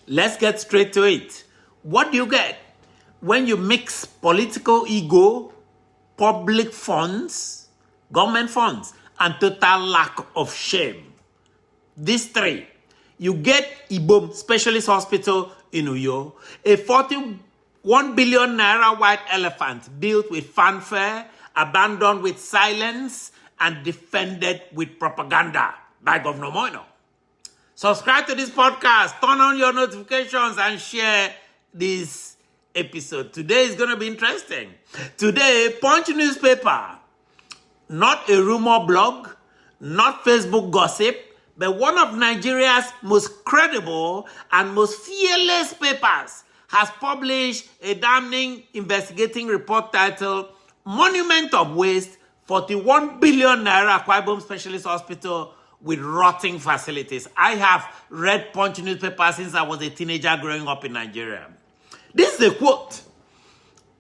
Let's get straight to it. What do you get when you mix political ego, public funds, government funds, and total lack of shame? These three. You get Ibom Specialist Hospital in Uyo, a 41 billion naira white elephant built with fanfare, abandoned with silence, and defended with propaganda by Governor Umo Eno. Subscribe to this podcast, turn on your notifications, and share this episode. Today is going to be interesting. Today, Punch newspaper, not a rumor blog, not Facebook gossip, but one of Nigeria's most credible and most fearless papers has published a damning investigating report titled Monument of Waste, 41 billion naira Akwa Ibom Specialist Hospital with rotting facilities. I have read Punch newspaper since I was a teenager growing up in Nigeria. This is a quote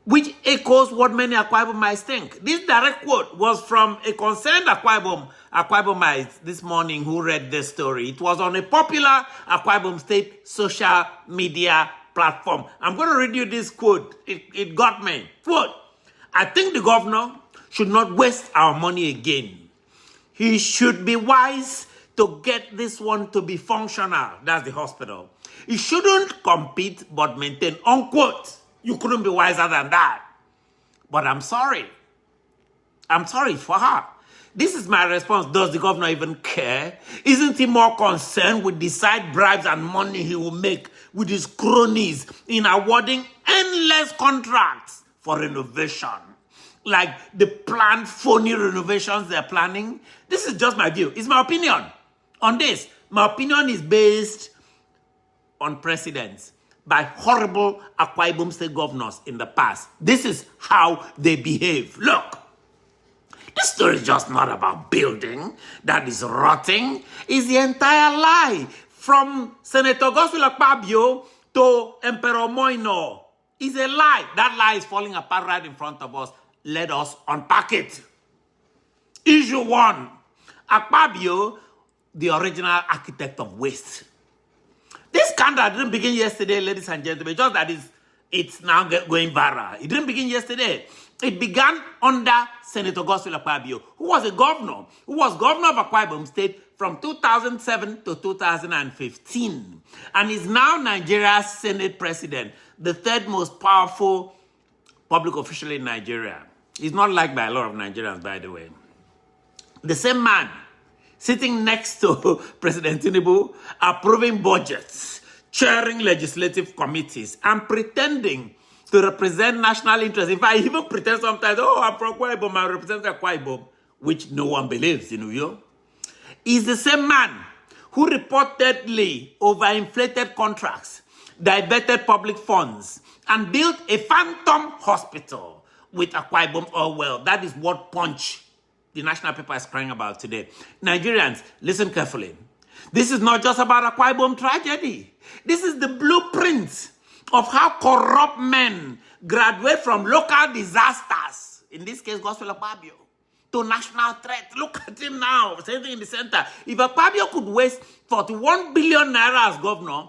which echoes what many Akwa Ibomites think. This direct quote was from a concerned Akwa Ibomite this morning who read this story. It was on a popular Akwa Ibom State social media platform. I'm going to read you this quote. It got me. Quote, I think the governor should not waste our money again. He should be wise to get this one to be functional. That's the hospital. He shouldn't compete but maintain, unquote. You couldn't be wiser than that. But I'm sorry. I'm sorry for her. This is my response. Does the governor even care? Isn't he more concerned with the side bribes and money he will make with his cronies in awarding endless contracts for renovation? Like the planned phony renovations they're planning? This is just my view. It's my opinion on this. My opinion is based on precedents by horrible Akwa Ibom State governors in the past. This is how they behave. Look, this story is just not about building that is rotting. It's the entire lie from Senator Godswill Akpabio to Emperor Umo Eno. It's a lie. That lie is falling apart right in front of us. Let us unpack it. Issue one. Akpabio, the original architect of waste. This scandal didn't begin yesterday, ladies and gentlemen, just that it's now going viral. It didn't begin yesterday. It began under Senator Godswill Akpabio, who was a governor, who was governor of Akwa Ibom State from 2007 to 2015, and is now Nigeria's Senate President, the third most powerful public official in Nigeria. He's not liked by a lot of Nigerians, by the way. The same man sitting next to President Tinubu, approving budgets, chairing legislative committees, and pretending to represent national interests. In fact, he even pretends sometimes, oh, I'm from Akwa Ibom, I represent Akwa Ibom, which no one believes in Uyo. He's the same man who reportedly overinflated contracts, diverted public funds, and built a phantom hospital with Akwa Ibom oil well. That is what Punch, the national paper, is crying about today. Nigerians, listen carefully. This is not just about Akwa Ibom tragedy. This is the blueprint of how corrupt men graduate from local disasters, in this case, Godswill Akpabio, to national threat. Look at him now, sitting in the center. If Akpabio could waste 41 billion naira as governor,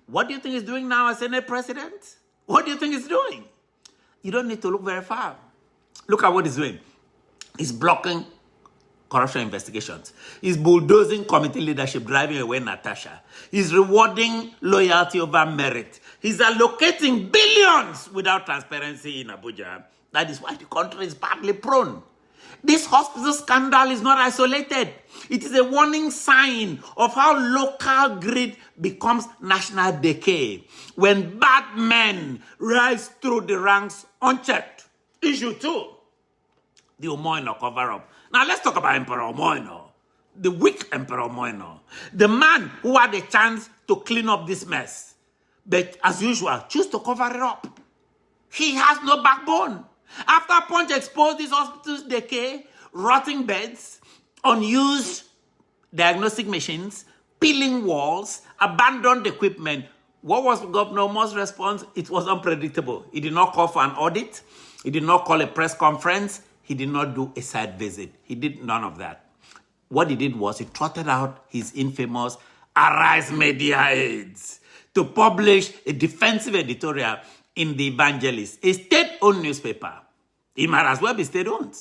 what do you think he's doing now as Senate President? What do you think he's doing? You don't need to look very far. Look at what he's doing. He's blocking corruption investigations. He's bulldozing committee leadership, driving away Natasha. He's rewarding loyalty over merit. He's allocating billions without transparency in Abuja. That is why the country is badly prone. This hospital scandal is not isolated. It is a warning sign of how local greed becomes national decay when bad men rise through the ranks unchecked. Issue two, the Umo Eno cover-up. Now let's talk about Emperor Umo Eno, the weak Emperor Umo Eno, the man who had a chance to clean up this mess, but as usual, choose to cover it up. He has no backbone. After Punch exposed this hospital's decay, rotting beds, unused diagnostic machines, peeling walls, abandoned equipment, what was Governor Umo's response? It was unpredictable. He did not call for an audit. He did not call a press conference. He did not do a site visit. He did none of that. What he did was he trotted out his infamous Arise Media aides to to publish a defensive editorial in the Evangelist, a state-owned newspaper. It might as well be state-owned.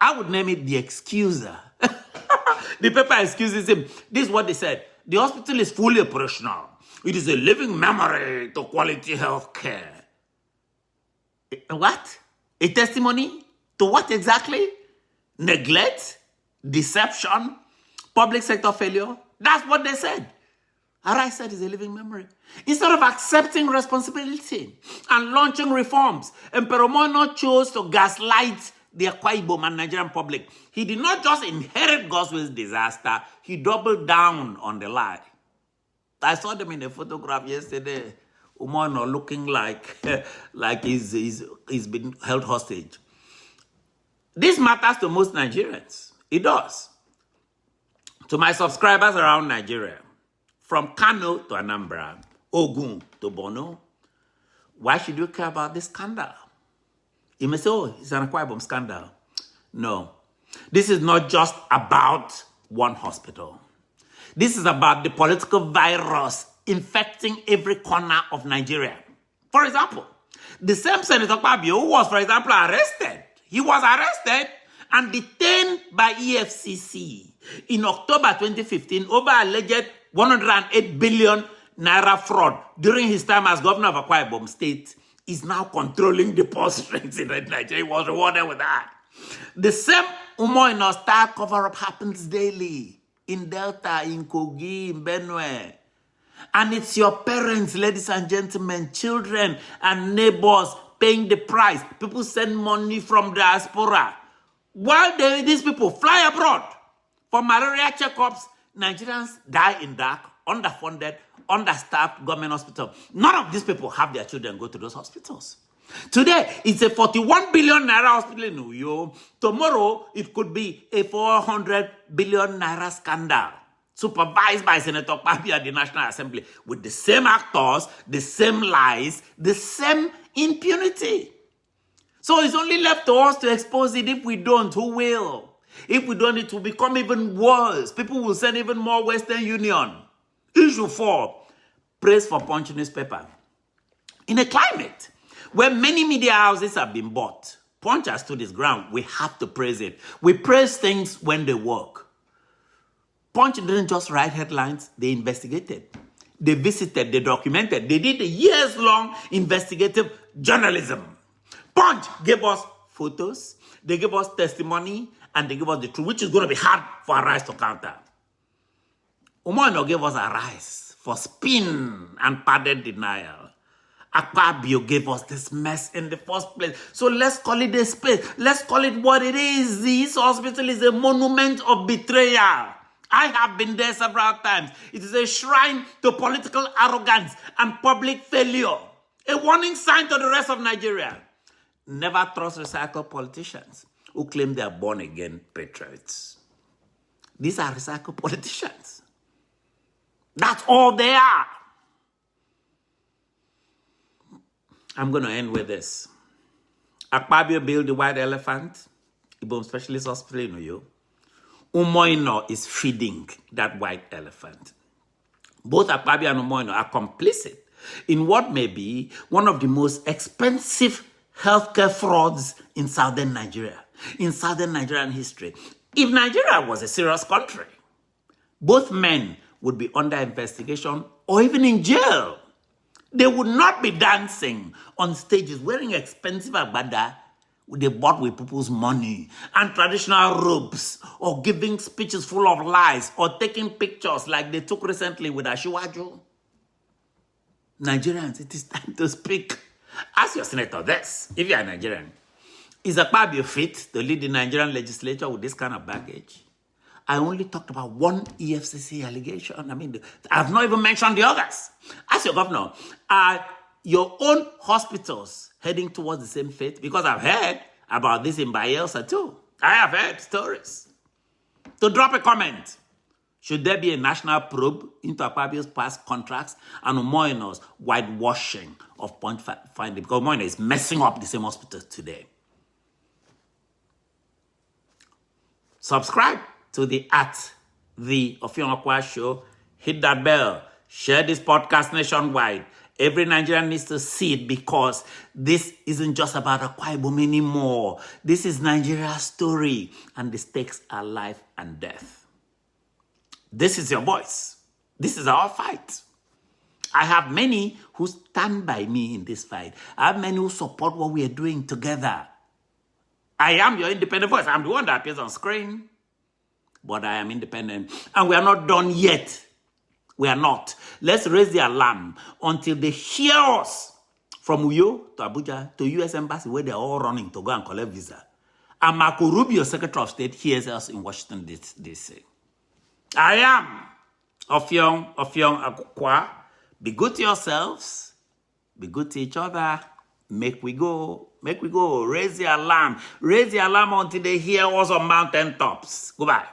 I would name it the excuser. The paper excuses him. This is what they said. The hospital is fully operational. It is a living memory to quality health care. What? A testimony? To what exactly? Neglect? Deception? Public sector failure? That's what they said. RI said is a living memory. Instead of accepting responsibility and launching reforms, Emperor Mono chose to gaslight the Akwa Ibom and Nigerian public. He did not just inherit Godswill's disaster, he doubled down on the lie. I saw them in a photograph yesterday, Umo Eno looking like he's been held hostage. This matters to most Nigerians. It does. To my subscribers around Nigeria, from Kano to Anambra, Ogun to Borno, why should you care about this scandal? You may say, oh, it's an Akwa Ibom scandal. No. This is not just about one hospital. This is about the political virus infecting every corner of Nigeria. For example, the same Senator Akpabio who was, for example, arrested. He was arrested and detained by EFCC in October 2015 over alleged 108 billion naira fraud during his time as governor of Akwa Ibom State, is now controlling depositories in Nigeria. He was rewarded with that. The same Umo Eno style cover-up happens daily in Delta, in Kogi, in Benue. And it's your parents, ladies and gentlemen, children and neighbors paying the price. People send money from diaspora. While these people fly abroad for malaria checkups, Nigerians die in dark, underfunded, understaffed government hospital. None of these people have their children go to those hospitals. Today, it's a 41 billion naira hospital in Uyo. Tomorrow, it could be a 400 billion naira scandal, supervised by Senator Akpabio at the National Assembly, with the same actors, the same lies, the same impunity. So it's only left to us to expose it. If we don't, who will? If we don't, it will become even worse. People will send even more Western Union. Issue 4, praise for Punch newspaper. In a climate where many media houses have been bought, Punch has stood its ground. We have to praise it. We praise things when they work. Punch didn't just write headlines, they investigated. They visited, they documented. They did a years-long investigative journalism. Punch gave us photos, they gave us testimony, and they gave us the truth, which is going to be hard for Arise to counter. Umo Eno gave us Arise for spin and padded denial. Akpabio gave us this mess in the first place. So let's call it a space. Let's call it what it is. This hospital is a monument of betrayal. I have been there several times. It is a shrine to political arrogance and public failure. A warning sign to the rest of Nigeria. Never trust recycled politicians who claim they are born-again patriots. These are recycled politicians. That's all they are. I'm going to end with this. Akpabio built the white elephant, Ibom Specialist Hospital in Uyo. Umo Eno is feeding that white elephant. Both Akpabio and Umo Eno are complicit in what may be one of the most expensive healthcare frauds in southern Nigeria, in southern Nigerian history. If Nigeria was a serious country, both men would be under investigation or even in jail. They would not be dancing on stages wearing expensive agbada they bought with people's money and traditional robes, or giving speeches full of lies, or taking pictures like they took recently with Ashiwaju. Nigerians, it is time to speak. Ask your senator this, if you are Nigerian. Is Akpabio fit to lead the Nigerian legislature with this kind of baggage? I only talked about one EFCC allegation. I mean, I've not even mentioned the others. Ask your governor, are your own hospitals heading towards the same fate? Because I've heard about this in Bayelsa too. I have heard stories. To drop a comment, should there be a national probe into Akpabio's past contracts and Umo Eno's whitewashing of point finding? Because Umo Eno is messing up the same hospital today. Subscribe to the Ofion Okwa show. Hit that bell. Share this podcast nationwide. Every Nigerian needs to see it because this isn't just about Akwa Ibom anymore. This is Nigeria's story, and the stakes are life and death. This is your voice. This is our fight. I have many who stand by me in this fight. I have many who support what we are doing together. I am your independent voice. I'm the one that appears on screen, but I am independent, and we are not done yet. We are not. Let's raise the alarm until they hear us from Uyo to Abuja to U.S. Embassy, where they're all running to go and collect visa. And Marco Rubio, Secretary of State, hears us in Washington, D.C. I am Ofyong Akwa. Be good to yourselves. Be good to each other. Make we go. Make we go. Raise the alarm. Raise the alarm until they hear us on mountain tops. Goodbye.